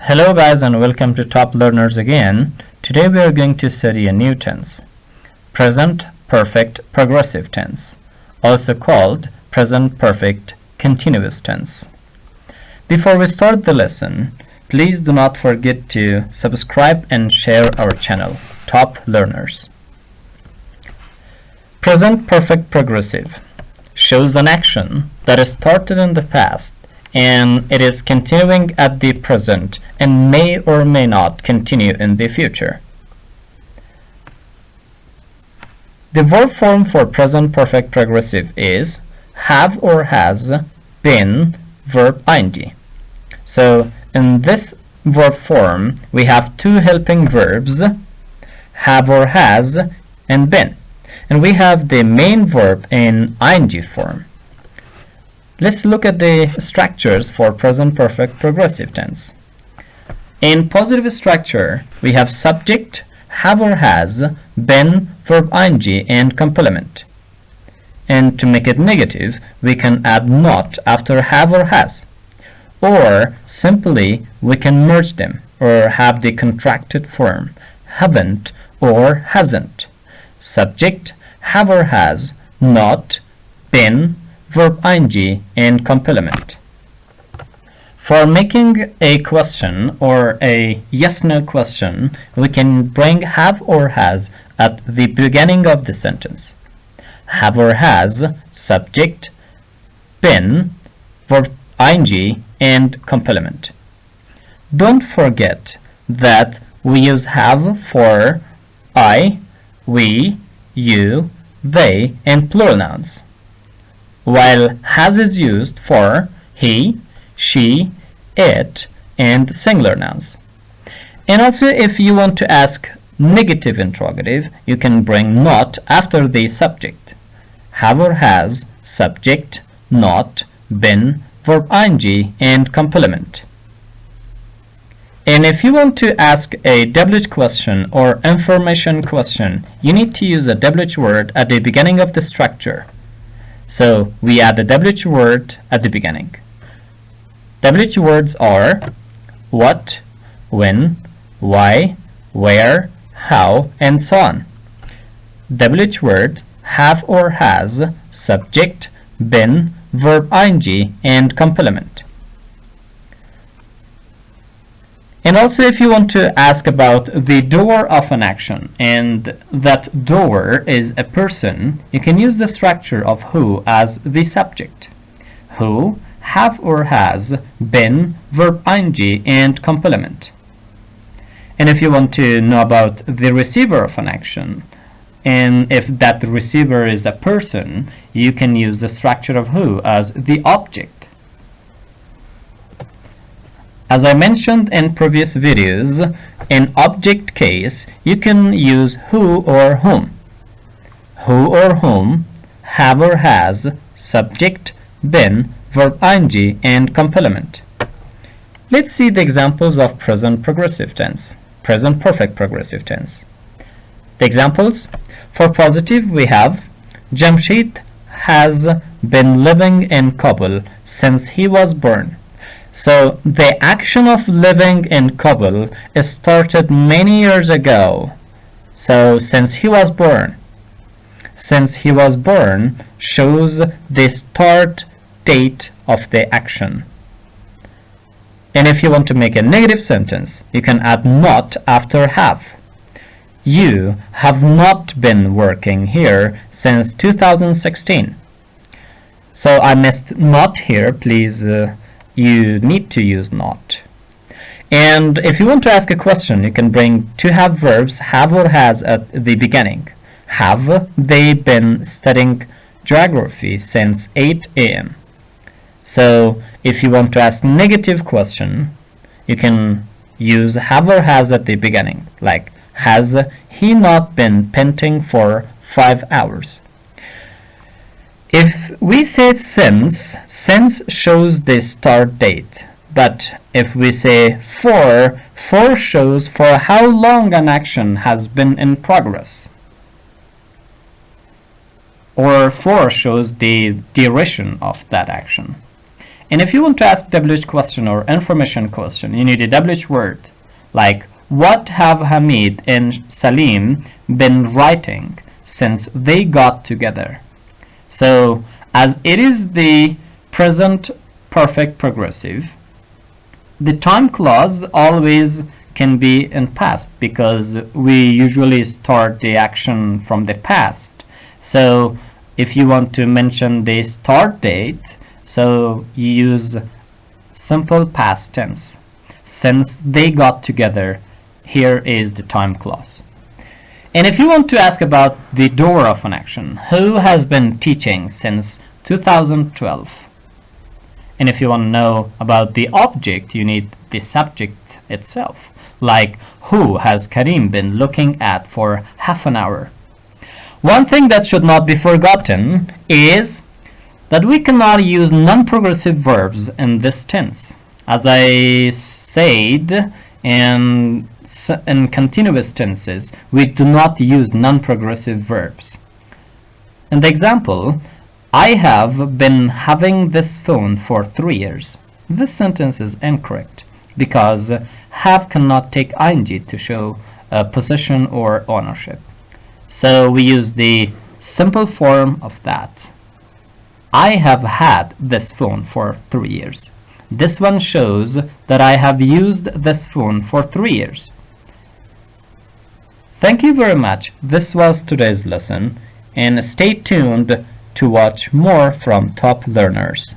Hello guys and welcome to Top Learners again. Today we are going to study a new tense, present perfect progressive tense, also called present perfect continuous tense. Before we start the lesson, please do not forget to subscribe and share our channel, Top Learners. Present perfect progressive shows an action that is started in the past and it is continuing at the present and may or may not continue in the future. The verb form for present perfect progressive is have or has been verb ing. So in this verb form we have two helping verbs, have or has and been, and we have the main verb in ing form. Let's look at the structures for present perfect progressive tense. In positive structure, we have subject, have or has, been, verb ing, and complement. And to make it negative, we can add not after have or has. Or simply, we can merge them or have the contracted form, haven't or hasn't. Subject, have or has, not, been, verb ing, and complement. For making a question or a yes-no question, we can bring have or has at the beginning of the sentence. Have or has, subject, been, verb ing, and complement. Don't forget that we use have for I, we, you, they, and plural nouns, while has is used for he, she, it, and singular nouns. And also, if you want to ask negative interrogative, you can bring not after the subject. Have or has, subject, not, been, verb ing, and complement. And if you want to ask a WH question or information question, you need to use a WH word at the beginning of the structure. So we add a WH word at the beginning. WH words are what, when, why, where, how, and so on. WH word have or has, subject, been, verb ing, and complement. And also, if you want to ask about the doer of an action and that doer is a person, you can use the structure of who as the subject. Who, have or has, been, verb ing, and complement. And if you want to know about the receiver of an action, and if that receiver is a person, you can use the structure of who as the object. As I mentioned in previous videos, in object case, you can use who or whom. Who or whom, have or has, subject, been, verb ing, and complement. Let's see the examples of present progressive tense, present perfect progressive tense. The examples: for positive we have Jamshid has been living in Kabul since he was born. So the action of living in Kabul started many years ago. So since he was born. Since he was born shows the start date of the action. And if you want to make a negative sentence, you can add not after have. You have not been working here since 2016. So I missed not here, please. You need to use not. And if you want to ask a question, you can bring to have verbs have or has at the beginning. Have they been studying geography since 8 a.m.? So if you want to ask negative question, you can use have or has at the beginning, like has he not been painting for 5 hours? If we say since shows the start date. But if we say for shows for how long an action has been in progress. Or for shows the duration of that action. And if you want to ask WH question or information question, you need a WH word, like what have Hamid and Salim been writing since they got together? So as it is the present perfect progressive, the time clause always can be in past because we usually start the action from the past. So if you want to mention the start date, so you use simple past tense. Since they got together, here is the time clause. And if you want to ask about the doer of an action, who has been teaching since 2012? And if you want to know about the object, you need the subject itself, like who has Karim been looking at for half an hour? One thing that should not be forgotten is that we cannot use non-progressive verbs in this tense. As I said, in continuous tenses, we do not use non-progressive verbs. In the example, I have been having this phone for 3 years. This sentence is incorrect because have cannot take ing to show possession or ownership. So we use the simple form of that. I have had this phone for 3 years. This one shows that I have used this phone for 3 years. Thank you very much. This was today's lesson, and stay tuned to watch more from top learners.